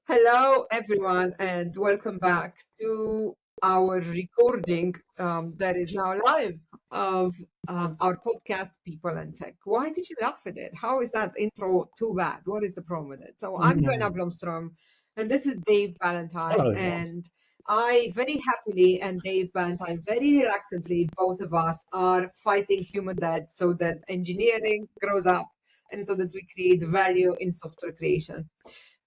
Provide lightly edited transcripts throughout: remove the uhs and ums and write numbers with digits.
Hello, everyone, and welcome back to our recording that is now live of our podcast, People and Tech. Why did you laugh at it? How is that intro too bad? What is the problem with it? So I'm Duena Mm. Blomstrom, and this is Dave Ballantyne, Hello, everyone. and I very happily and Dave Ballantyne very reluctantly, both of us are fighting human death so that engineering grows up and so that we create value in software creation.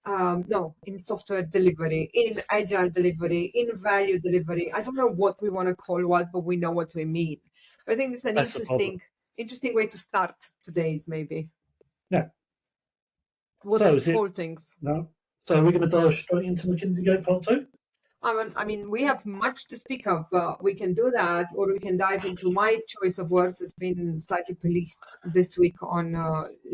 No, in software delivery, in agile delivery, in value delivery. I don't know what we want to call what, but we know what we mean. But I think it's an That's the problem. interesting way to start today's maybe. Yeah. What So do you is it call things? no? So we're going to dive straight into McKinsey Gate Part 2? I mean, we have much to speak of, but we can do that, or we can dive into my choice of words. It's been slightly policed this week on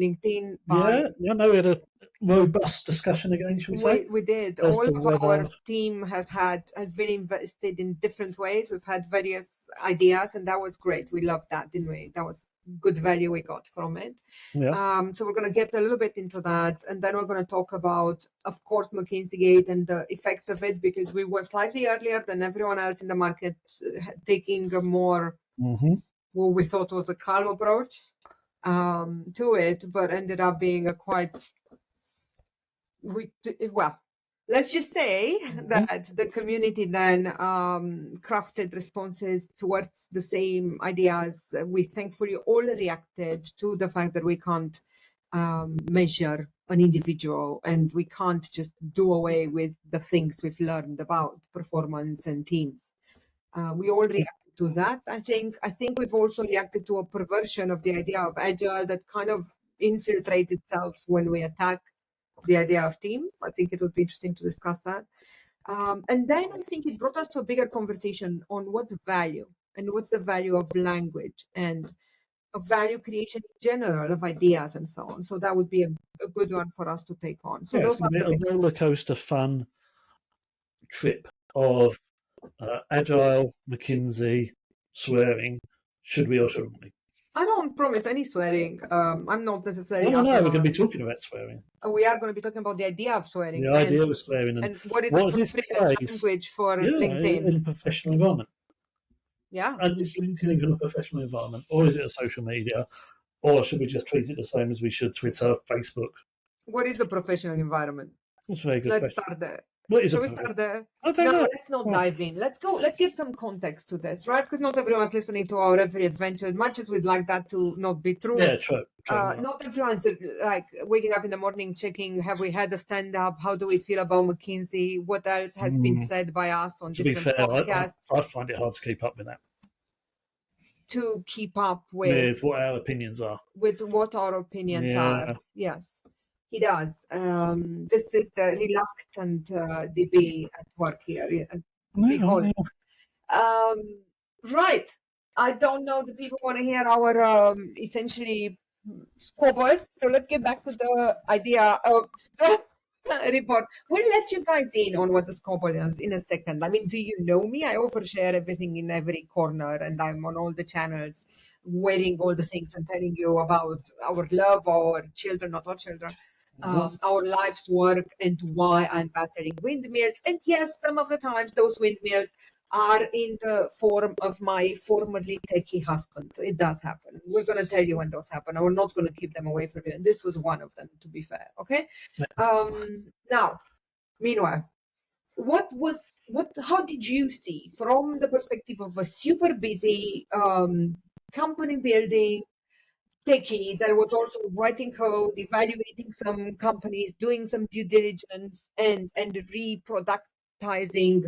LinkedIn by. Yeah, no, we had a robust discussion again, shall we say? We did. As All to of whether our team has been invested in different ways. We've had various ideas, and that was great. We loved that, didn't we? That was good value we got from it. So we're going to get a little bit into that, and then we're going to talk about, of course, McKinsey Gate and the effects of it, because we were slightly earlier than everyone else in the market, taking a more what we thought was a calm approach to it, but ended up being a quite well, let's just say that the community then crafted responses towards the same ideas. We thankfully all reacted to the fact that we can't measure an individual and we can't just do away with the things we've learned about performance and teams. We all reacted to that. I think we've also reacted to a perversion of the idea of agile that kind of infiltrates itself when we attack the idea of teams. I think it would be interesting to discuss that. And then I think it brought us to a bigger conversation on what's value and what's the value of language and of value creation in general, of ideas and so on. So that would be a good one for us to take on. So yeah, those it's are going to the be a roller coaster fun trip of agile, McKinsey, swearing. Should we or shouldn't we? I don't promise any swearing. I'm not necessarily. No, we're going to be talking about swearing. We are going to be talking about the idea of swearing. The idea of swearing and what is what is appropriate this language for yeah, LinkedIn. in a professional environment. Yeah. And is LinkedIn in a professional environment, or is it a social media, or should we just treat it the same as we should Twitter, Facebook? What is a professional environment? That's a very good Let's question. start there. What is Shall a we professional? start there? I don't No, know. let's not dive in. Let's go. Let's get some context to this, right? Because not everyone's listening to our every adventure. Much as we'd like that to not be true. Yeah, true. Not everyone's like waking up in the morning checking, have we had a stand-up? How do we feel about McKinsey? What else has been said by us on different podcasts? I find it hard to keep up with that. To keep up with what our opinions are. With what our opinions are. Yes. He does. This is the reluctant DB at work here. Behold. Right. I don't know. The people want to hear our essentially squabbles. So let's get back to the idea of the report. We'll let you guys in on what the squabble is in a second. I mean, do you know me? I overshare everything in every corner, and I'm on all the channels, wearing all the things and telling you about our love, our children, not our children. Our life's work and why I'm battering windmills. And yes, some of the times those windmills are in the form of my formerly techie husband. It does happen. We're going to tell you when those happen. We're not going to keep them away from you. And this was one of them, to be fair. Okay. Now, meanwhile, how did you see from the perspective of a super busy company building techie that was also writing code, evaluating some companies, doing some due diligence, and reproductizing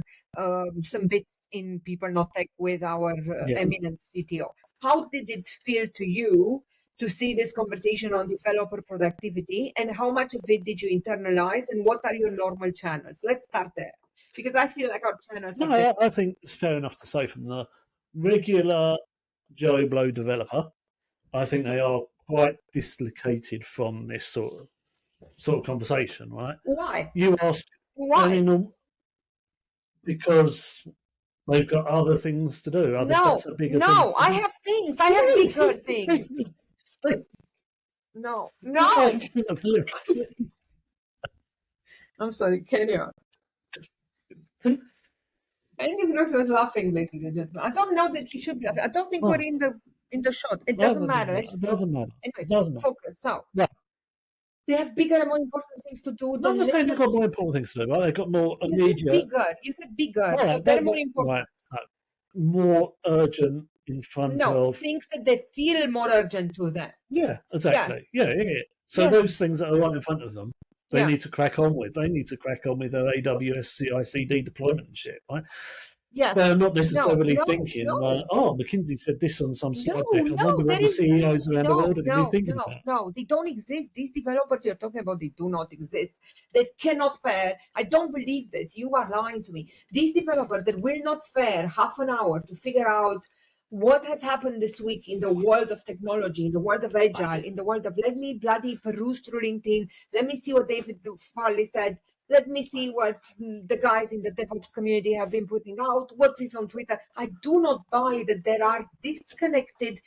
some bits in People Not Tech with our eminent CTO. How did it feel to you to see this conversation on developer productivity, and how much of it did you internalize, and what are your normal channels? Let's start there, because I feel like our channels are different. I think it's fair enough to say from the regular Joe Blow developer, I think they are quite dislocated from this sort of conversation, right? Why? You asked why? Because they've got other things to do. No, I have things. I have bigger things. No. I'm sorry, carry on. I didn't even know he was laughing, ladies and gentlemen. I don't know that he should be laughing. I don't think we're Oh, in the shot. It that doesn't matter. Let's it just doesn't matter. anyways, It doesn't matter. focus. So Yeah. they have bigger and more important things to do I'm than not saying they've listen. got more important things to do, right? They've got more You said immediate, bigger. You said bigger. So right, they're more important. right, more urgent in front No, of. things that they feel more urgent to them. Yeah, Yes. exactly. Yeah. So Yes. those things that are right in front of them, they Yeah. need to crack on with. They need to crack on with their AWS CI/CD deployment and shit, right? Yes. They're not No. necessarily No. thinking, No. oh, McKinsey said this on some No, slide deck. I wonder no, what there the is CEOs around the no, world are going to be no, thinking no, about. no. They don't exist. These developers you're talking about, they do not exist. They cannot spare. I don't believe this. You are lying to me. These developers that will not spare half an hour to figure out what has happened this week in the world of technology, in the world of agile, in the world of let me bloody peruse through LinkedIn. Let me see what David Farley said. Let me see what the guys in the DevOps community have been putting out, what is on Twitter. I do not buy that there are disconnected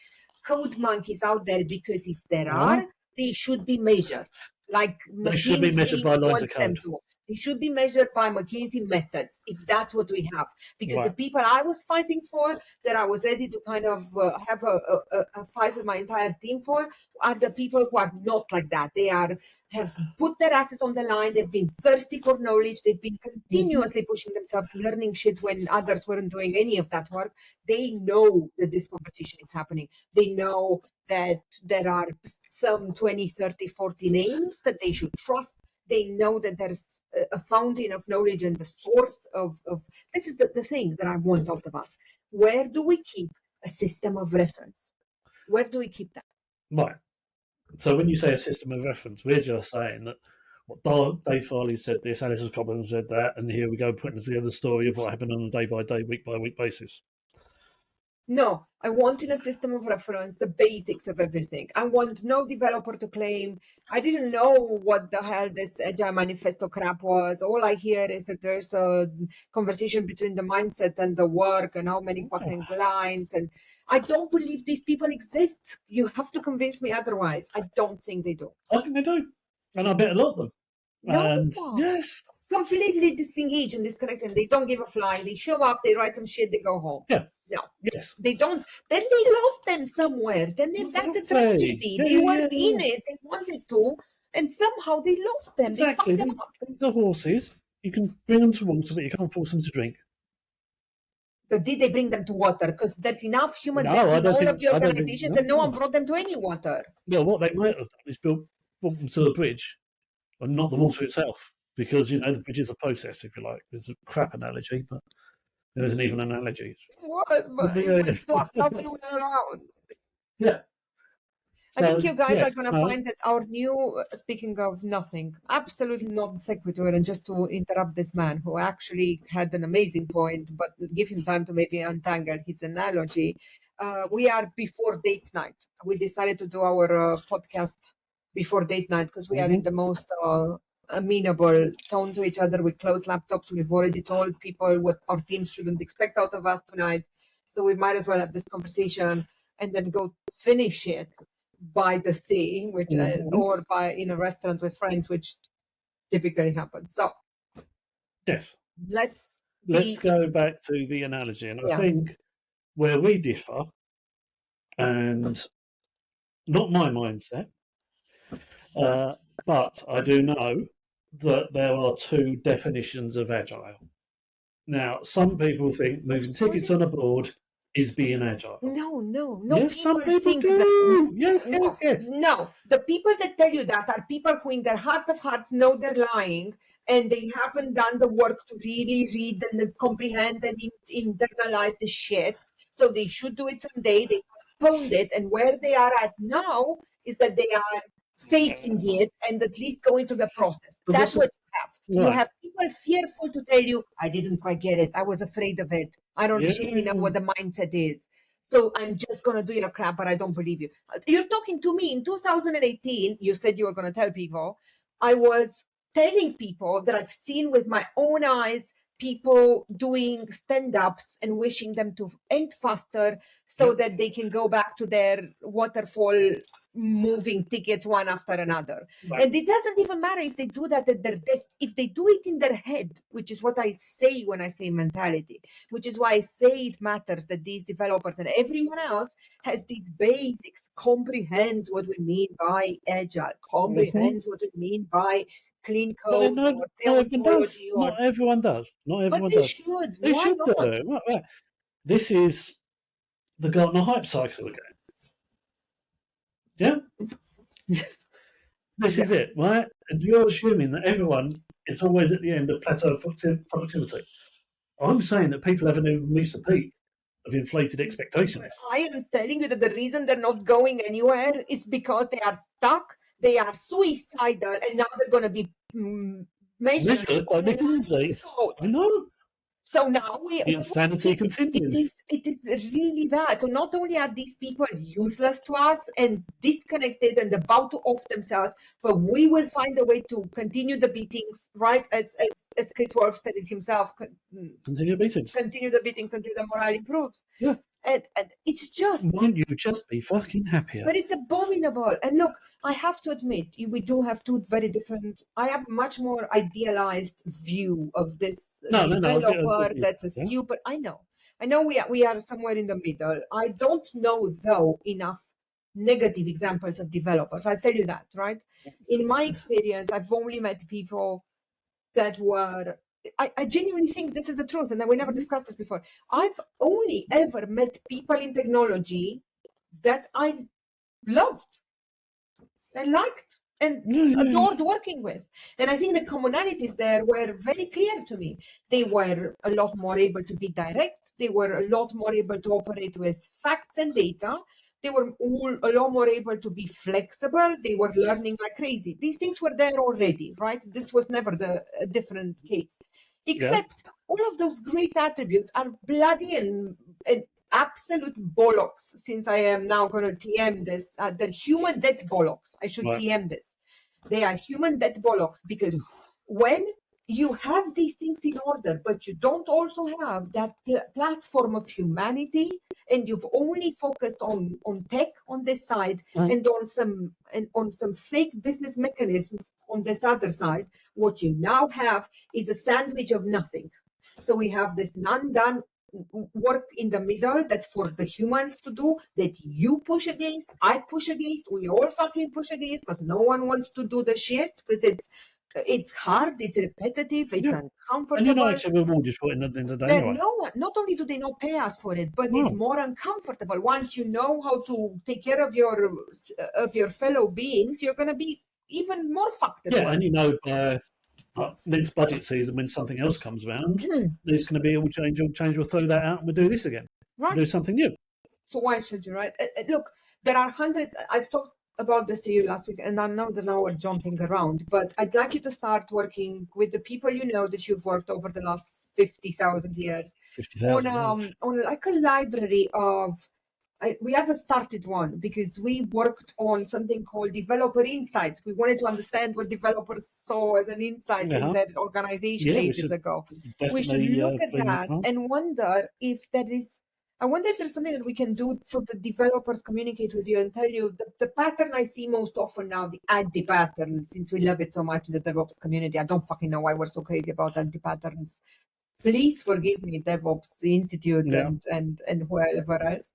code monkeys out there, because if there are, they should be measured like They should be measured McKinsey by lines of wants them code. to. They should be measured by McKinsey methods, if that's what we have. Because the Right. people I was fighting for, that I was ready to kind of have a fight with my entire team for, are the people who are not like that. They have put their assets on the line. They've been thirsty for knowledge. They've been continuously pushing themselves, learning shit when others weren't doing any of that work. They know that this competition is happening. They know that there are some 20, 30, 40 names that they should trust. They know that there's a fountain of knowledge and the source of this is the thing that I want out of us. Where do we keep a system of reference? Where do we keep that? Right. So when you say a system of reference, we're just saying that Dave Farley said this, Alice Cobham said that, and here we go putting together the story of what happened on a day-by-day, week-by-week basis. No, I want in a system of reference the basics of everything. I want no developer to claim, I didn't know what the hell this Agile Manifesto crap was. All I hear is that there's a conversation between the mindset and the work and how many fucking lines. And I don't believe these people exist. You have to convince me otherwise. I don't think they do. I think they do. And I bet a lot of them. No, And yes. completely disengaged and disconnected. They don't give a fly. They show up, they write some shit, they go home. Yeah. No. Yes. They don't. Then they lost them somewhere. Then that's a tragedy. They were in it. They wanted to, and somehow they lost them. Exactly. They fucked them up. These are horses. You can bring them to water, but you can't force them to drink. But did they bring them to water? Because there's enough human No, beings I in don't all think. of the I don't think. organizations, and no one brought them to any water. Well, what they might have done is brought them to the bridge, and not the water itself, because the bridge is a process, if you like. It's a crap analogy, but there isn't even an analogy. It was, but it was the other way around. Yeah. I think you guys yeah, are going to find that our new, speaking of nothing, absolutely non sequitur, and just to interrupt this man who actually had an amazing point, but give him time to maybe untangle his analogy. We are before date night. We decided to do our podcast before date night because we are in the most amenable tone to each other. We close laptops. We've already told people what our teams shouldn't expect out of us tonight. So we might as well have this conversation and then go finish it by the sea, which or by in a restaurant with friends, which typically happens. So yes. let's go back to the analogy, and I Yeah. think where we differ, and not my mindset, but I do know that there are two definitions of agile. Now, some people think moving tickets on a board is being agile. No. Yes, some people think do. that. Yes. No, the people that tell you that are people who, in their heart of hearts, know they're lying, and they haven't done the work to really read and comprehend and internalize the shit. So they should do it someday. They postponed it, and where they are at now is that they are faking it and at least going through the process. That's what you have. You have people fearful to tell you, I didn't quite get it. I was afraid of it. I don't really know what the mindset is. So I'm just going to do your crap, but I don't believe you. You're talking to me in 2018. You said you were going to tell people. I was telling people that I've seen with my own eyes people doing stand-ups and wishing them to end faster so that they can go back to their waterfall moving tickets one after another. Right. And it doesn't even matter if they do that at their desk. If they do it in their head, which is what I say when I say mentality, which is why I say it matters that these developers and everyone else has these basics, comprehends what we mean by agile, comprehends what we mean by clean But code not or everyone does. deontology or... Not everyone does. Not But everyone they does. should. They Why should not? do. Right. This is the Gartner hype cycle again. Yeah? Yes. This is it, right? And you're assuming that everyone is always at the end of plateau of productivity. I'm saying that people haven't even reached the peak of inflated expectations. I am telling you that the reason they're not going anywhere is because they are stuck, they are suicidal, and now they're going to be measured By McKinsey. I know. So now the insanity continues. It is really bad. So not only are these people useless to us and disconnected and about to off themselves, but we will find a way to continue the beatings, right? As Chris Wolf said it himself, Continue beatings. Continue the beatings until the morale improves. Yeah. And it's just... Won't you just be fucking happier? But it's abominable. And look, I have to admit, we do have two very different... I have a much more idealized view of this developer that's a super... I know we are somewhere in the middle. I don't know, though, enough negative examples of developers. I'll tell you that, right? In my experience, I've only met people that were... I genuinely think this is the truth, and we never discussed this before. I've only ever met people in technology that I loved and liked and adored working with. And I think the commonalities there were very clear to me. They were a lot more able to be direct. They were a lot more able to operate with facts and data. They were all a lot more able to be flexible. They were learning like crazy. These things were there already, right? This was never a different case. Except all of those great attributes are bloody and absolute bollocks, since I am now going to TM this. They're human death bollocks. I should TM this. They are human death bollocks, because when you have these things in order, but you don't also have that platform of humanity, and you've only focused on tech on this side and on some fake business mechanisms on this other side, what you now have is a sandwich of nothing. So we have this non-done work in the middle that's for the humans to do, that you push against, I push against, we all fucking push against, because no one wants to do the shit, because it's hard, it's repetitive, it's uncomfortable. And you're not actually rewarded for it in the day anyway. No one, not only do they not pay us for it, but it's more uncomfortable. Once you know how to take care of your fellow beings, you're going to be even more fucked as well. And you know, next budget season, when something else comes around, there's going to be all change. We'll throw that out and we'll do this again. Right. We'll do something new. So why should you, right? Look, there are hundreds. I've talked about this to you last week, and I know that now we're jumping around, but I'd like you to start working with the people you know that you've worked over the last 50,000 years on like a library of... we haven't started one, because we worked on something called developer insights. We wanted to understand what developers saw as an insight in their organization ages ago. We should look at that and wonder if there is... I wonder if there's something that we can do so the developers communicate with you and tell you the pattern I see most often now, the anti-pattern, since we love it so much in the DevOps community. I don't fucking know why we're so crazy about anti-patterns. Please forgive me, DevOps Institute and whoever else.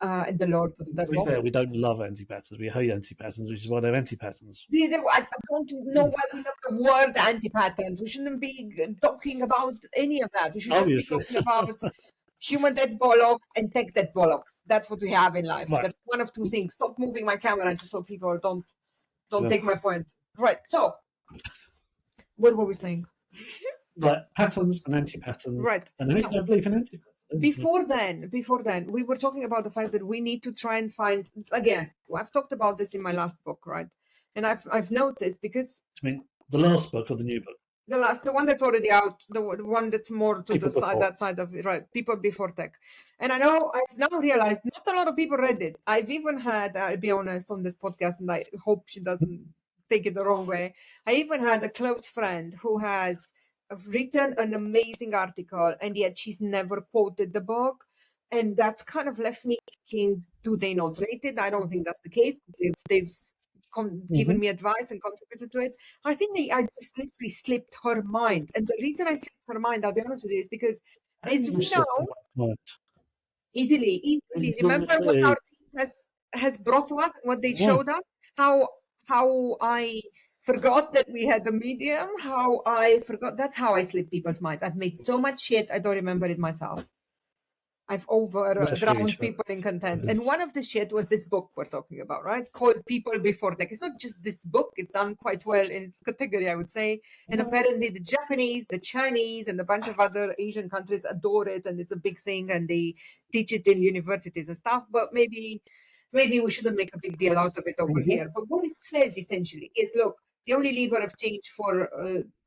And the Lords of DevOps. To be fair, we don't love anti-patterns. We hate anti-patterns, which is why they're anti-patterns. I don't know why we love the word anti-patterns. We shouldn't be talking about any of that. We should just be talking about human dead bollocks and tech dead bollocks. That's what we have in life. Right. That's one of two things. Stop moving my camera just so people don't take my point. Right. So, what were we saying? Right, patterns and anti-patterns. Right. And I don't believe in anti-patterns. Before then, we were talking about the fact that we need to try and find, again, I've talked about this in my last book, right? And I've noticed, because... I mean, the last book or the new book? The one that's already out, the one that's more to the side, that side of it, right? People Before Tech. And I know, I've now realized not a lot of people read it. I've even had, I'll be honest, on this podcast, and I hope she doesn't take it the wrong way. I even had a close friend who has written an amazing article, and yet she's never quoted the book. And that's kind of left me asking, do they not rate it? I don't think that's the case. They've given me advice and contributed to it. I think I just literally slipped her mind. And the reason I slipped her mind, I'll be honest with you, is because as we know, easily, remember what our team has brought to us and what they showed us, how I forgot that we had the medium, how I forgot. That's how I slip people's minds. I've made so much shit, I don't remember it myself. I've drowned people in content. And one of the shit was this book we're talking about, right? Called People Before Tech. It's not just this book. It's done quite well in its category, I would say. And apparently the Japanese, the Chinese, and a bunch of other Asian countries adore it. And it's a big thing. And they teach it in universities and stuff. But maybe we shouldn't make a big deal out of it over here. But what it says essentially is, look, the only lever of change for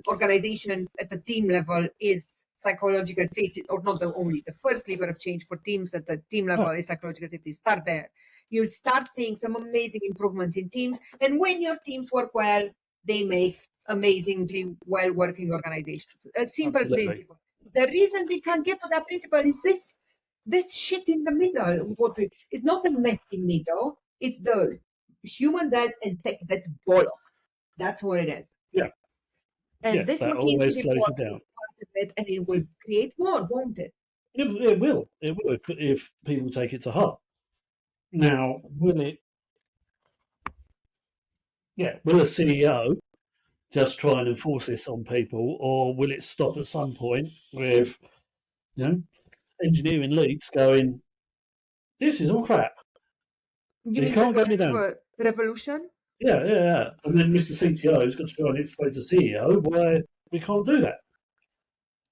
organizations at the team level is psychological safety, or not the only, the first lever of change for teams at the team level is psychological safety. Start there. You'll start seeing some amazing improvements in teams. And when your teams work well, they make amazingly well working organizations. A simple principle. The reason we can't get to that principle is this shit in the middle. It's not a messy middle, it's the human debt and tech debt bollock. That's what it is. Yeah. And this McKinsey report is part of it, and it will create more, won't it? It will. It will if people take it to heart. Now, will it? Yeah. Will a CEO just try and enforce this on people, or will it stop at some point with, engineering leads going, "This is all crap. You can't go me down." Revolution. Yeah. And then Mr. CTO has got to go and explain to CEO why we can't do that.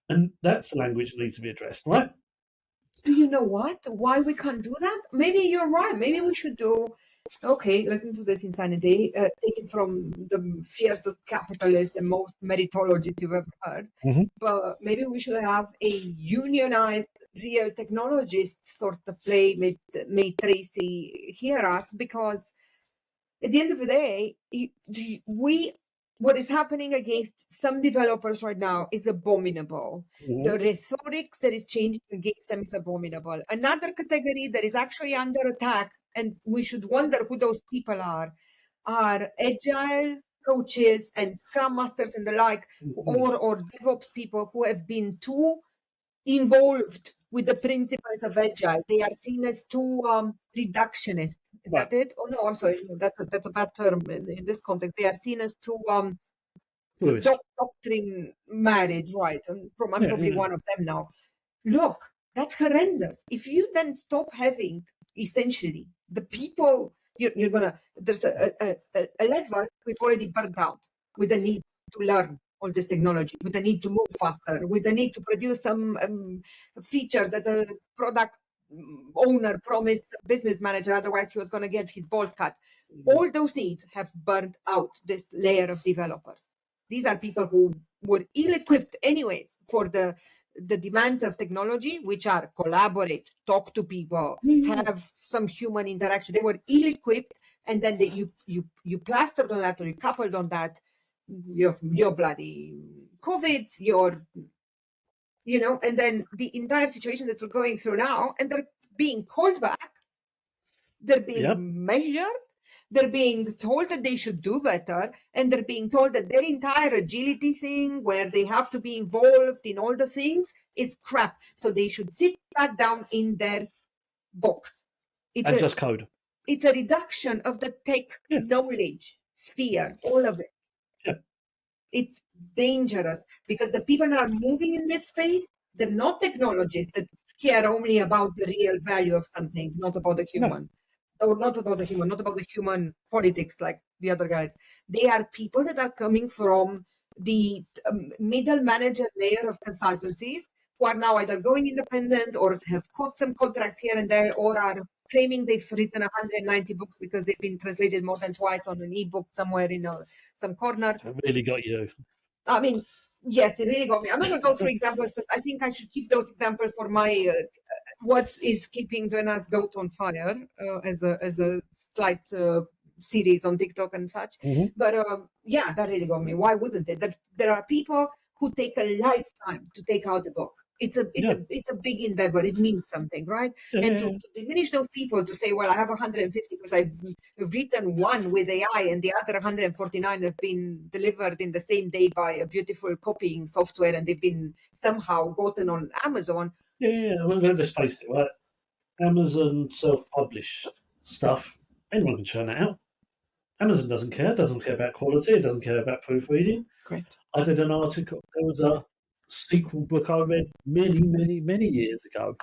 And that's the language that needs to be addressed, right? Do you know what? Why we can't do that? Maybe you're right. Maybe we should do, okay, listen to this insanity, take it from the fiercest capitalist and most meritologist you've ever heard. But maybe we should have a unionized real technologist sort of play. May Tracy hear us, because at the end of the day, what is happening against some developers right now is abominable. The rhetoric that is changing against them is abominable. Another category that is actually under attack, and we should wonder who those people are agile coaches and scrum masters and the like, or DevOps people who have been too involved with the principles of agile. They are seen as too reductionist. Is that it? Oh no, I'm sorry. No, that's a bad term in this context. They are seen as too doctrine married, right? I'm probably one of them now. Look, that's horrendous. If you then stop having essentially the people, you're gonna. There's a level we've already burned out with the need to learn all this technology, with the need to move faster, with the need to produce some feature that the product owner promised business manager, otherwise he was going to get his balls cut. All those needs have burned out this layer of developers. These are people who were ill-equipped anyways for the demands of technology, which are collaborate, talk to people, have some human interaction. They were ill-equipped, and then you plastered on that, or you coupled on that your bloody COVIDs, and then the entire situation that we're going through now, and they're being called back, they're being measured, they're being told that they should do better, and they're being told that their entire agility thing, where they have to be involved in all the things, is crap. So they should sit back down in their box. And just code. It's a reduction of the tech knowledge sphere, all of it. It's dangerous, because the people that are moving in this space, they're not technologists that care only about the real value of something, not about the human. Or not about the human politics like the other guys. They are people that are coming from the middle manager layer of consultancies, who are now either going independent or have caught some contracts here and there, or are claiming they've written 190 books because they've been translated more than twice on an ebook somewhere in some corner. It really got you. I mean, yes, it really got me. I'm not going to go through examples, because I think I should keep those examples for my what is keeping Duena's goat on fire as a slight series on TikTok and such. But that really got me. Why wouldn't it? There are people who take a lifetime to take out the book. It's a big endeavor. It means something, right? And to diminish those people, to say, well, I have 150 because I've written one with AI and the other 149 have been delivered in the same day by a beautiful copying software and they've been somehow gotten on Amazon. Well, let's face it, right? Amazon self-published stuff. Anyone can churn it out. Amazon doesn't care about quality, it doesn't care about proofreading. Correct. I did an article, there was a sequel book I read many years ago,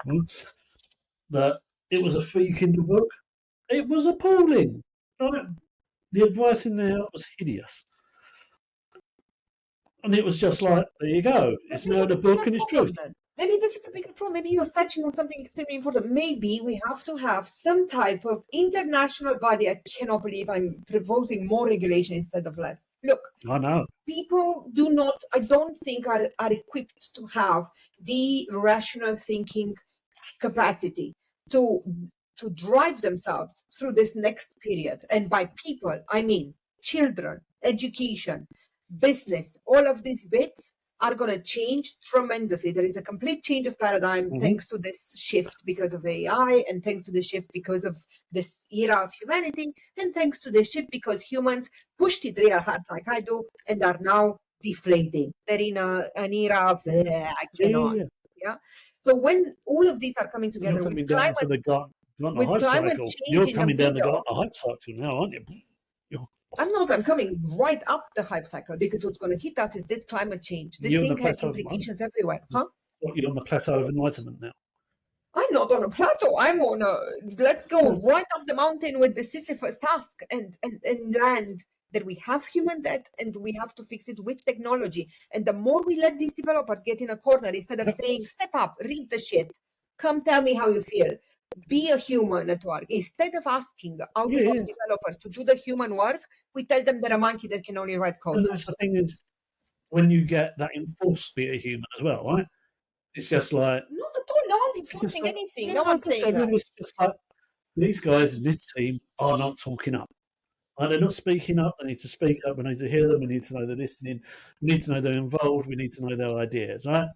that it was a free Kindle book. It was appalling. Right? The advice in there was hideous. And it was just like, there you go. It's now the book and it's truth. Maybe this is a bigger problem. Maybe you're touching on something extremely important. Maybe we have to have some type of international body. I cannot believe I'm proposing more regulation instead of less. Look, I know. People I don't think are equipped to have the rational thinking capacity to drive themselves through this next period. And by people, I mean children, education, business, all of these bits are going to change tremendously. There is a complete change of paradigm thanks to this shift because of AI, and thanks to the shift because of this era of humanity, and thanks to the shift because humans pushed it real hard like I do and are now deflating. They're in an era of I cannot. Yeah. So when all of these are coming together with climate, change, you're coming down the Gartner hype cycle now, aren't you? I'm coming right up the hype cycle, because what's going to hit us is this climate change. This thing has implications everywhere. You're on the plateau of enlightenment now. I'm not on a plateau. I'm on let's go right up the mountain with the Sisyphus task and land that we have human debt and we have to fix it with technology. And the more we let these developers get in a corner, instead of saying, step up, read the shit, come tell me how you feel, be a human at work. Instead of asking out of developers to do the human work, we tell them they're a monkey that can only write code. And that's the thing is, when you get that enforced be a human as well, right? It's just like... Not at all. No one's enforcing anything. No one's saying that. It's just like, these guys in this team are not talking up. And they're not speaking up. They need to speak up. We need to hear them. We need to know they're listening. We need to know they're involved. We need to know their ideas, right?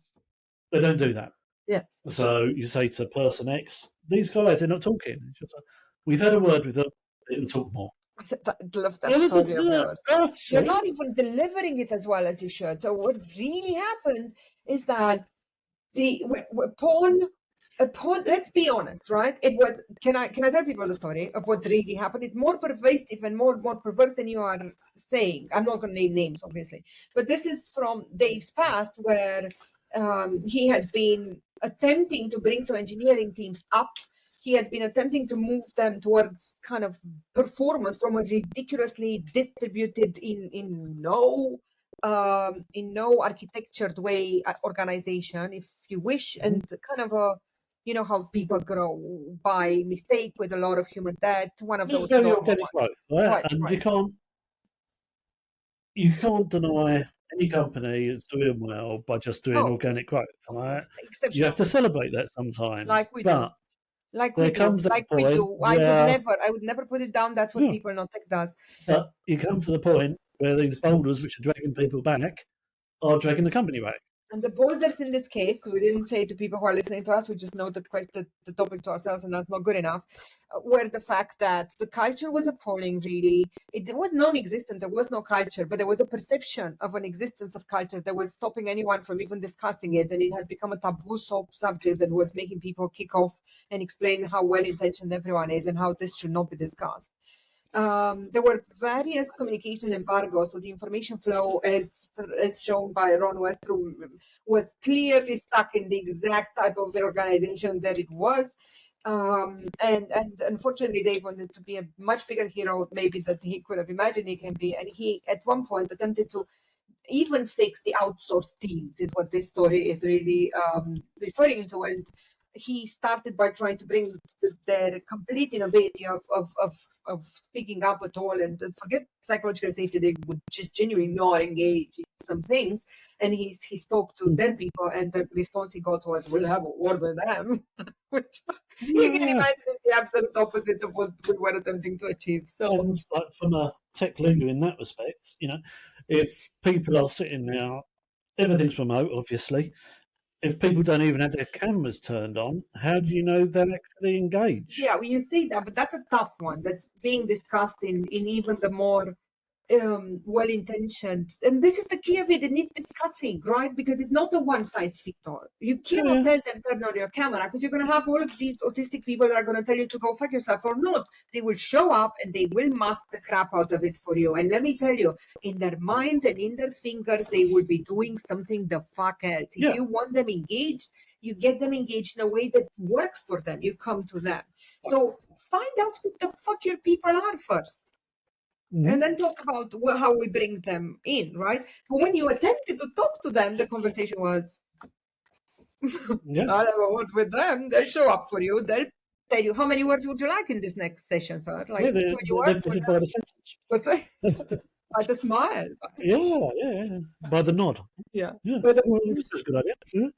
They don't do that. Yes. So you say to person X, these guys, they're not talking. It's just like, we've had a word with them. They can talk more. I love that story of yours. You're not even delivering it as well as you should. So what really happened is that upon let's be honest, right? It was, can I tell people the story of what really happened? It's more pervasive and more perverse than you are saying. I'm not going to name names, obviously, but this is from Dave's past, where he had been attempting to bring some engineering teams up. He had been attempting to move them towards kind of performance from a ridiculously distributed in no architectured way organization, if you wish, and kind of a, you know, how people grow by mistake with a lot of human debt. One of those very organic growth, right? Right, and right. you can't deny any company is doing well by just doing organic growth, right? You have to celebrate that sometimes. Like we do. Like we do. I would never put it down. That's what People Not Tech does. But you come to the point where these boulders, which are dragging people back, are dragging the company back. And the boulders in this case, because we didn't say to people who are listening to us, we just noted the topic to ourselves, and that's not good enough, were the fact that the culture was appalling, really. It was non-existent. There was no culture, but there was a perception of an existence of culture that was stopping anyone from even discussing it. And it had become a taboo subject that was making people kick off and explain how well-intentioned everyone is and how this should not be discussed. There were various communication embargoes, so the information flow, as shown by Ron Westrum, was clearly stuck in the exact type of organization that it was. And unfortunately, Dave wanted to be a much bigger hero, maybe, that he could have imagined he can be. And he, at one point, attempted to even fix the outsourced teams, is what this story is really referring to. And he started by trying to bring the complete inability of speaking up at all, and forget psychological safety. They would just genuinely not engage in some things. And he spoke to their people, and the response he got was, "We'll have a word with them," which you can imagine is the absolute opposite of what we were attempting to achieve. So, like, from a tech leader in that respect, you know, if people are sitting there, everything's remote, obviously. if people don't even have their cameras turned on, how do you know they're actually engaged? Yeah, well, you see that, but that's a tough one. That's being discussed in even the more well-intentioned, and this is the key of it. It needs discussing, right? Because it's not a one-size-fits-all. You cannot tell them turn on your camera, because you're going to have all of these autistic people that are going to tell you to go fuck yourself or not. They will show up and they will mask the crap out of it for you. And let me tell you, in their minds and in their fingers, they will be doing something the fuck else. If you want them engaged, you get them engaged in a way that works for them. You come to them. So find out who the fuck your people are first. And then talk about how we bring them in, right? But when you attempted to talk to them, the conversation was, I'll have a word with them. They'll show up for you. They'll tell you, how many words would you like in this next session, sir? Like 20 words? By the sentence. By the smile. Yeah. By the nod. Yeah. Well, that's a good idea. Yeah.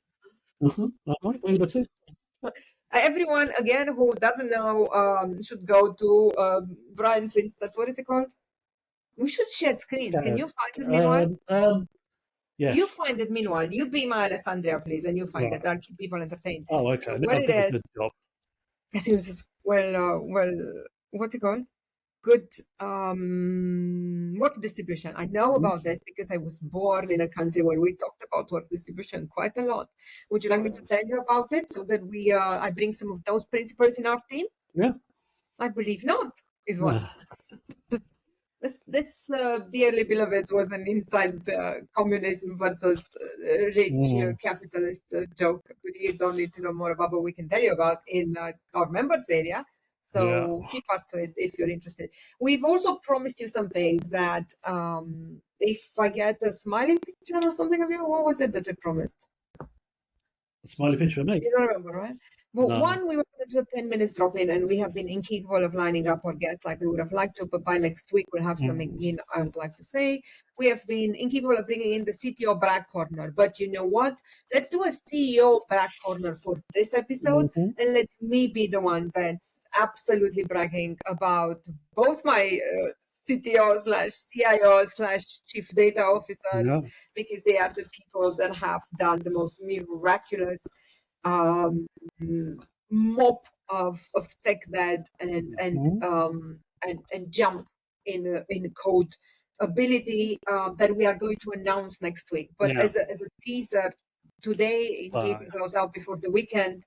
Everyone, again, who doesn't know, should go to Brian Finster's, what is it called? We should share screens. Can you find it meanwhile? Yes. You find it meanwhile. You be my Alessandria, please, and you find it. I'll keep people entertained. Oh, okay. So what it is? As soon as what's it called? Good work distribution. I know about this because I was born in a country where we talked about work distribution quite a lot. Would you like me to tell you about it so that I bring some of those principles in our team? Yeah. I believe not, is what. This dearly beloved was an inside communism versus rich capitalist joke. You don't need to know more about what we can tell you about in our members area. So keep us to it if you're interested. We've also promised you something that if I get a smiling picture or something of you, what was it that we promised? A smiley picture of me. You don't remember, right? Well, one, we were going to do a 10 minutes drop in, and we have been incapable of lining up our guests like we would have liked to, but by next week we'll have something I would like to say. We have been incapable of bringing in the CTO brag corner, but you know what? Let's do a CEO brag corner for this episode, and let me be the one that's absolutely bragging about both my CTO / CIO / chief data officers, because they are the people that have done the most miraculous mop of tech debt and jump in code ability that we are going to announce next week. But as a teaser today, in case it goes out before the weekend,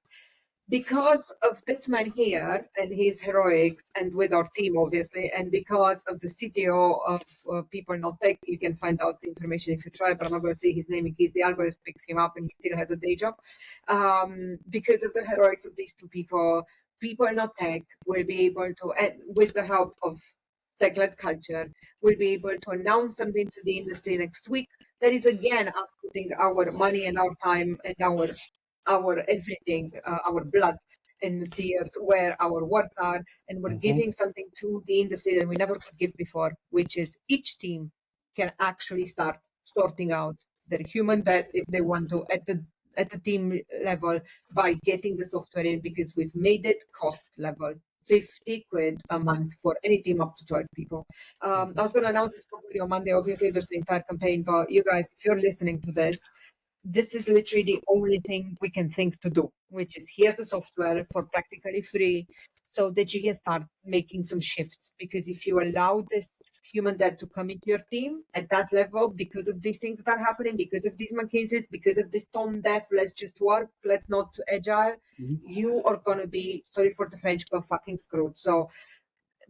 because of this man here and his heroics, and with our team, obviously, and because of the CTO of People Not Tech, you can find out the information if you try, but I'm not going to say his name in case the algorithm picks him up and he still has a day job. Because of the heroics of these two people, People Not Tech will be able to, with the help of tech-led culture, will be able to announce something to the industry next week. That is, again, us putting our money and our time and our everything, our blood and tears where our words are, and we're giving something to the industry that we never could give before, which is each team can actually start sorting out their human debt if they want to at the team level by getting the software in, because we've made it cost level. 50 quid a month for any team up to 12 people. I was going to announce this probably on Monday. Obviously, there's the entire campaign, but you guys, if you're listening to this, this is literally the only thing we can think to do, which is here's the software for practically free so that you can start making some shifts. Because if you allow this human debt to come into your team at that level, because of these things that are happening, because of these McKinseys, because of this tone deaf, let's just work, let's not agile, you are going to be, sorry for the French, but fucking screwed. So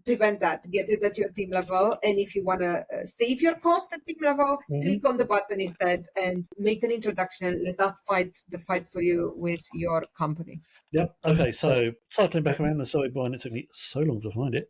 prevent that, get it at your team level, and if you want to save your cost at team level, click on the button instead and make an introduction. Let us fight the fight for you with your company. Yep. Okay, so cycling back around, sorry Brian, it took me so long to find it.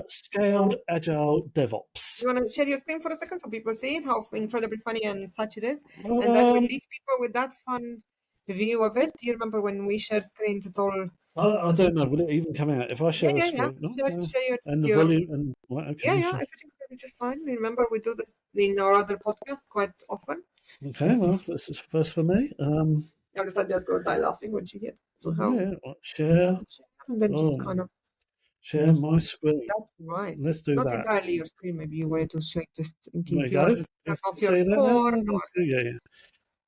Scaled Agile DevOps. You want to share your screen for a second so people see it, how incredibly funny and such it is, and then we'll leave people with that fun view of it. Do you remember when we share screens, it's all... I don't know. Will it even come out if I share a screen? Share your and the volume and okay. Everything's going to be just fine. Remember, we do this in our other podcast quite often. Okay, well, this is first for me. I understand just going to die laughing when she hit. So how? Share. And then you kind of share my screen. That's right. Let's do that. Not entirely your screen. Maybe you wanted to shake just in case you go. Off your core. Yeah.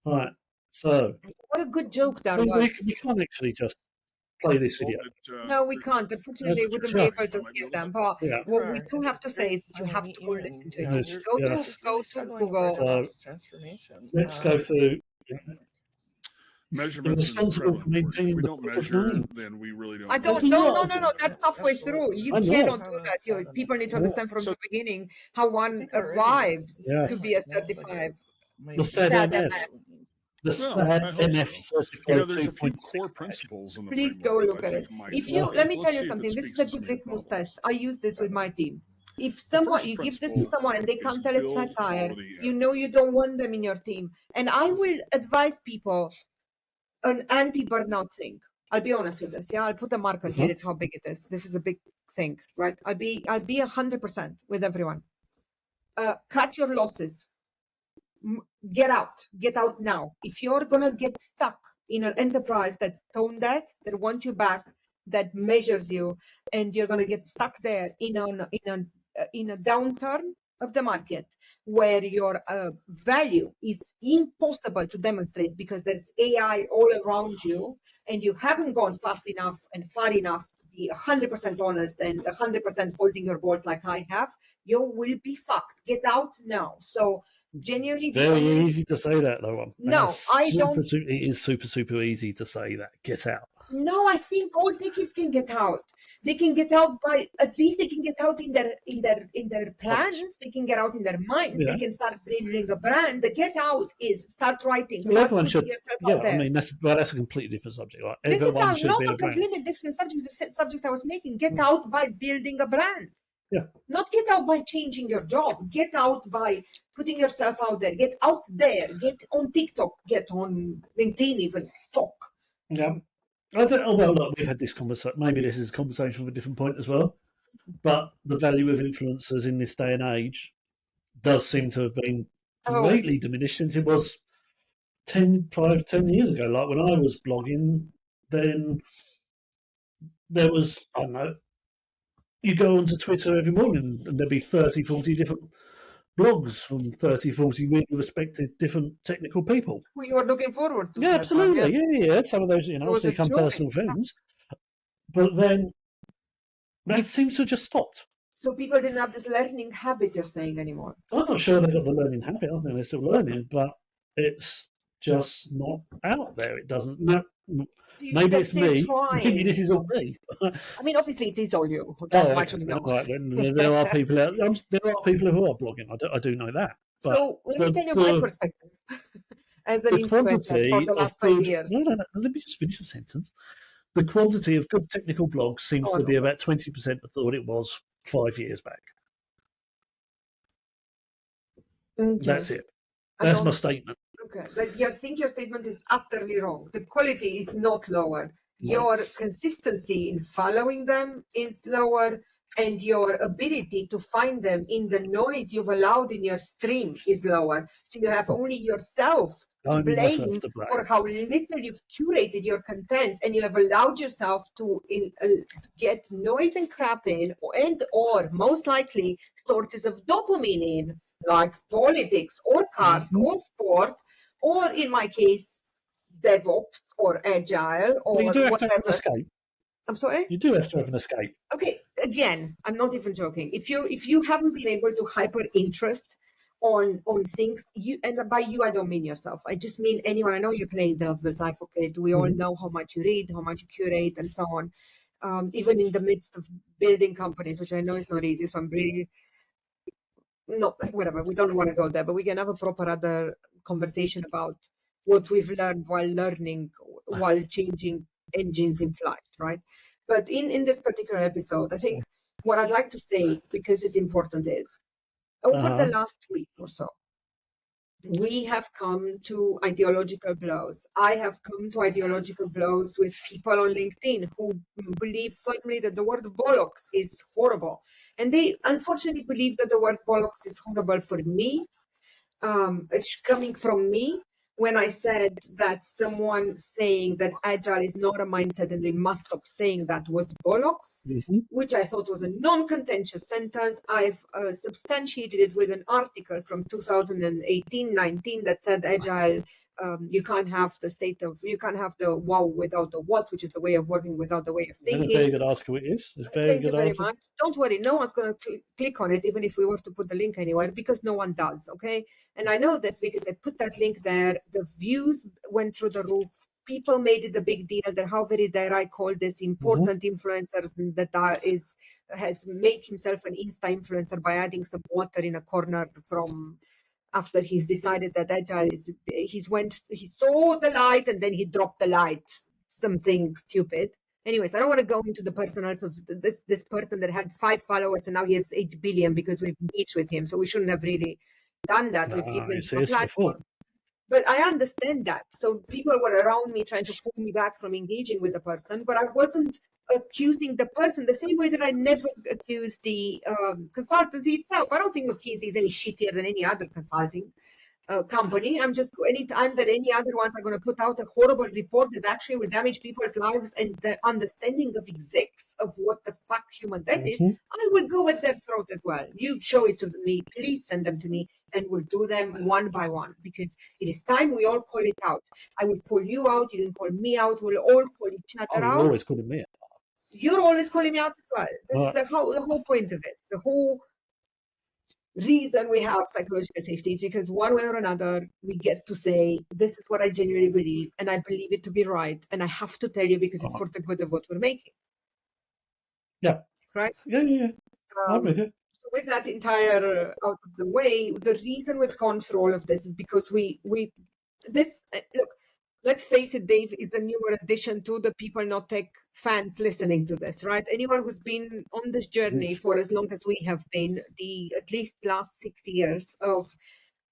Right. So What a good joke that we was. can't actually just play this video. No, we can't. Unfortunately, we wouldn't be able to hear them. But Yeah. what we do have to say is that you have to go listen to it. Yes, Go yeah. to Google. So let's go through. Measurements is Responsible for incredibly important. If maintaining we the don't book of measure, names. then we really don't. I know. don't. There's a No, lot no, of no, them. no. That's halfway through. You I know. cannot do that. People need to understand from So- the beginning how one arrives Yeah. to be a certified The SAD SAD-MF. MF. The Well, I hope SAD-MF so. certified There's a few 2.6 core badge. principles in the Please framework go that look I at think it. might If you help. let me tell Let's you see if something, it this is speaks a to some good of your litmus problems. test. I use this with my team. If The someone first you give this to principle someone and they is can't tell it's build satire, quality you know you don't want them in your team. And I will advise people an anti-burnout thing. I'll be honest with this. Yeah, I'll put a marker here. It's how big it is. This is a big thing, right? I'll be 100% with everyone. Cut your losses. Get out now. If you're gonna get stuck in an enterprise that's tone deaf, that wants you back, that measures you, and you're gonna get stuck there in a downturn of the market where your value is impossible to demonstrate because there's AI all around you, and you haven't gone fast enough and far enough to be 100% honest and 100% holding your balls like I have, you will be fucked. Get out now. So genuinely, It's very easy to say that, though. No, I don't. It is super easy to say that. Get out. No, I think all tickets can get out. They can get out by at least they can get out in their plans. They can get out in their minds. Yeah. They can start building a brand. The get out is start writing. Well, Start everyone putting should. yourself Yeah, out there. I mean that's a completely different subject. Right? This is Everyone should not be a a brand. completely different subject. The subject I was making. Get out by building a brand. Yeah. Not get out by changing your job. Get out by putting yourself out there. Get out there. Get on TikTok. Get on LinkedIn. Even talk. Yeah. I don't, oh, well, look, we've had this conversation. Maybe this is a conversation from a different point as well. But the value of influencers in this day and age does seem to have been greatly diminished since it was 10 years ago. Like when I was blogging, then there was, I don't know, you go onto Twitter every morning and there'd be 30, 40 different blogs from 30, 40 really respected different technical people. Who you are looking forward to. Yeah, absolutely. Yeah. Some of those, was obviously a become joy. personal friends. But then that seems to have just stopped. So people didn't have this learning habit you're saying anymore. I'm not sure they've got the learning habit. I think they're still learning, but it's just not out there. It doesn't. No, maybe it's me. Maybe this is all me. I mean, obviously it is all you. Right. There are people out. There are people who are blogging. I do know that. But so let me tell you my perspective as an influencer for the last 5 years. No. Let me just finish the sentence. The quantity of good technical blogs seems to be about 20% of what it was 5 years back. Okay. That's it. That's my statement. Okay, but I think your statement is utterly wrong. The quality is not lower. Your consistency in following them is lower, and your ability to find them in the noise you've allowed in your stream is lower. So you have only yourself to blame for how little you've curated your content, and you have allowed yourself to get noise and crap in, or most likely sources of dopamine in, like politics or cars or sport, or in my case, DevOps or Agile or you do have whatever. to have an escape. I'm sorry? You do have to have an escape. Okay, again, I'm not even joking. If you haven't been able to hyper interest on things, and by you I don't mean yourself. I just mean anyone. I know you're playing devil's advocate. We all know how much you read, how much you curate, and so on. Even in the midst of building companies, which I know is not easy. So I'm really whatever. We don't want to go there, but we can have a proper other conversation about what we've learned while learning, while changing engines in flight, right? But in this particular episode, I think what I'd like to say, because it's important, is over the last week or so, we have come to ideological blows. I have come to ideological blows with people on LinkedIn who believe firmly that the word bollocks is horrible. And they unfortunately believe that the word bollocks is horrible for me. It's coming from me. When I said that someone saying that agile is not a mindset and we must stop saying that was bollocks, which I thought was a non-contentious sentence. I've substantiated it with an article from 2018-19 that said agile you can't have the wow without the what, which is the way of working without the way of And a thinking. very good article it is. It's a very Thank you good very article. much. Don't worry, no one's going to click on it, even if we were to put the link anywhere, because no one does, okay? And I know this because I put that link there. The views went through the roof. People made it a big deal that how very dare I call this important influencers, and that has made himself an Insta influencer by adding some water in a corner from after he's decided that agile is he saw the light and then he dropped the light, something stupid. Anyways, I don't want to go into the personals of this person that had 5 followers and now he has 8 billion because we've engaged with him, so we shouldn't have really done that. We've given him a platform. But I understand that. So people were around me trying to pull me back from engaging with the person, but I wasn't accusing the person the same way that I never accused the consultancy itself. I don't think McKinsey is any shittier than any other consulting company. I'm just, anytime that any other ones are going to put out a horrible report that actually will damage people's lives and the understanding of execs of what the fuck human that is, I will go at their throat as well. You show it to me, please send them to me, and we'll do them one by one, because it is time we all call it out. I will call you out, you can call me out, we'll all call each other out. You're always calling me out. You're always calling me out as well. This is the whole point of it. The whole reason we have psychological safety is because one way or another we get to say, this is what I genuinely believe and I believe it to be right, and I have to tell you because it's for the good of what we're making. Yeah. Right? Yeah. I'm with you. So with that entire out of the way, the reason we've gone through all of this is because look, let's face it, Dave is a newer addition to the People Not Tech fans listening to this, right? Anyone who's been on this journey for as long as we have been, the at least last 6 years of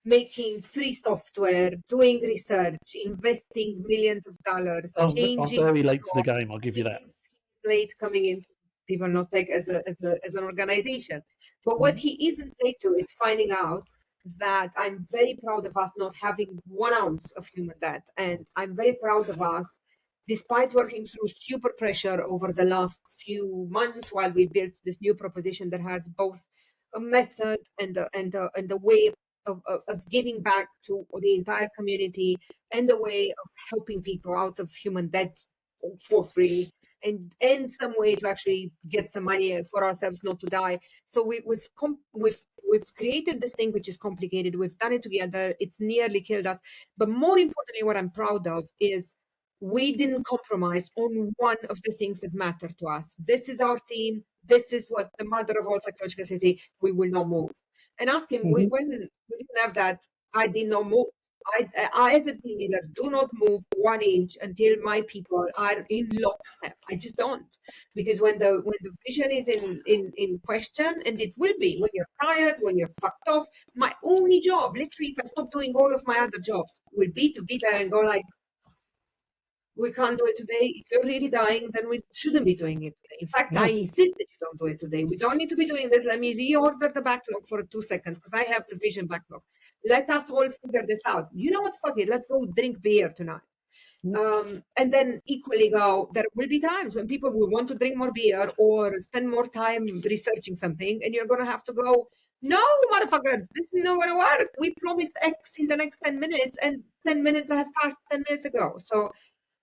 making free software, doing research, investing millions of dollars, changing. I'm very late to the game, I'll give you that. Late coming into People Not Tech as an organization. But what he isn't late to is finding out that I'm very proud of us not having 1 ounce of human debt. And I'm very proud of us, despite working through super pressure over the last few months while we built this new proposition that has both a method and a way of giving back to the entire community, and a way of helping people out of human debt for free, and some way to actually get some money for ourselves not to die. So we've created this thing which is complicated. We've done it together. It's nearly killed us. But more importantly, what I'm proud of is we didn't compromise on one of the things that matter to us. This is our team. This is what the mother of all psychological safety. We will not move. And ask him, when we didn't have that, I did not move. I as a team leader, do not move 1 inch until my people are in lockstep. I just don't, because when the vision is in question, and it will be when you're tired, when you're fucked off. My only job, literally, if I stop doing all of my other jobs, will be to be there and go like, we can't do it today. If you're really dying, then we shouldn't be doing it today. In fact, I insist that you don't do it today. We don't need to be doing this. Let me reorder the backlog for 2 seconds because I have the vision backlog. Let us all figure this out. You know what? Fuck it. Let's go drink beer tonight. And then equally go, there will be times when people will want to drink more beer or spend more time researching something, and you're going to have to go, no, motherfucker, this is not going to work. We promised X in the next 10 minutes, and 10 minutes have passed 10 minutes ago. So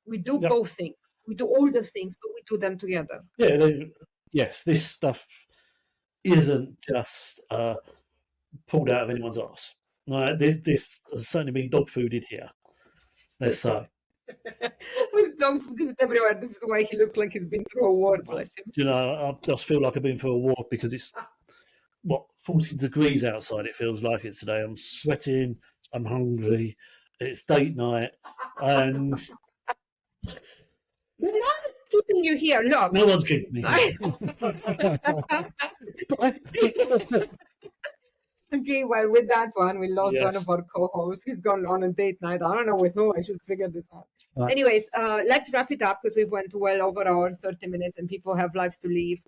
we do both things. We do all the things, but we do them together. Yeah, yes, this stuff isn't just pulled out of anyone's arse. This has certainly been dog fooded here, let's say. With dog food everywhere. This is why he looked like he's been through a war. You know, I just feel like I've been through a war because it's 40 degrees outside. It feels like it today. I'm sweating. I'm hungry. It's date night, and no one's keeping you here. Look, no one's keeping me here. Okay, well, with that one, we lost one of our co-hosts. He's gone on a date night. I don't know with who. I should figure this out. Anyways, let's wrap it up because we've went well over our 30 minutes and people have lives to live.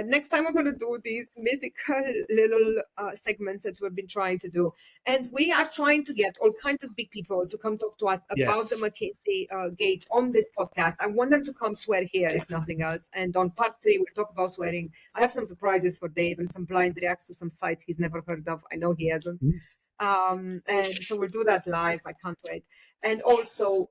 Next time we're going to do these mythical little segments that we've been trying to do. And we are trying to get all kinds of big people to come talk to us about the McKinsey gate on this podcast. I want them to come swear here, if nothing else. And on part 3, we'll talk about swearing. I have some surprises for Dave and some blind reacts to some sites he's never heard of. I know he hasn't. And so we'll do that live. I can't wait. And also,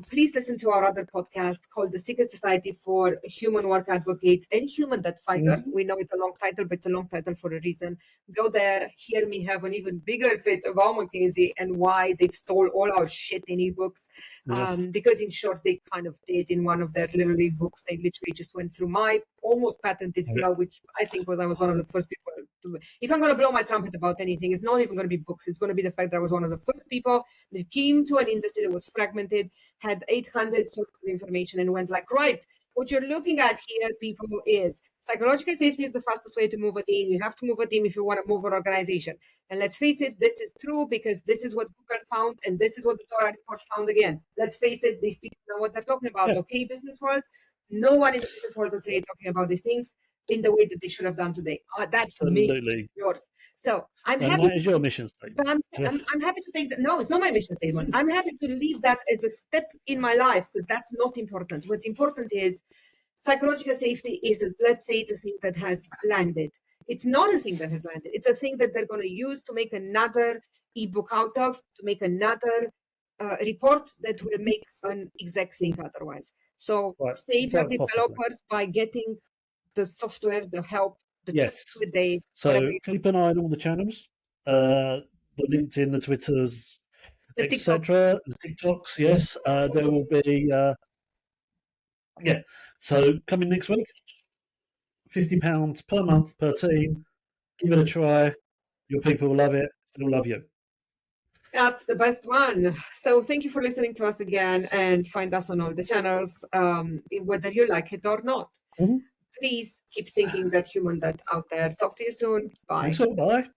please listen to our other podcast called The Secret Society for Human Work Advocates and Human That Fight Us. We know it's a long title, but it's a long title for a reason. Go there, hear me have an even bigger fit about McKinsey and why they've stole all our shit in ebooks. Because in short, they kind of did in one of their little ebooks. They literally just went through my almost patented flow, which I think was I was one of the first people to. If I'm going to blow my trumpet about anything, it's not even going to be books. It's going to be the fact that I was one of the first people that came to an industry that was fragmented, had 800 sources of information, and went like, right, what you're looking at here, people, is psychological safety is the fastest way to move a team. You have to move a team if you want to move an organization. And let's face it, this is true because this is what Google found, and this is what the Torah report found again. Let's face it, these people know what they're talking about. Okay, business world, no one in the business world will say talking about these things in the way that they should have done today. That's me, yours. So I'm happy. That is your mission statement. I'm happy to take that. No, it's not my mission statement. I'm happy to leave that as a step in my life because that's not important. What's important is psychological safety is, let's say, it's a thing that has landed. It's not a thing that has landed. It's a thing that they're going to use to make another ebook out of, to make another report that will make an exact thing otherwise. So save your developers by getting the software, the help, the with Dave. So keep an eye on all the channels, the LinkedIn, the Twitters, etc., the TikToks. Yes, there will be. So coming next week, £50 per month per team. Give it a try. Your people will love it. They'll love you. That's the best one. So thank you for listening to us again, and find us on all the channels, whether you like it or not. Please keep thinking that human that out there. Talk to you soon. Bye. Bye.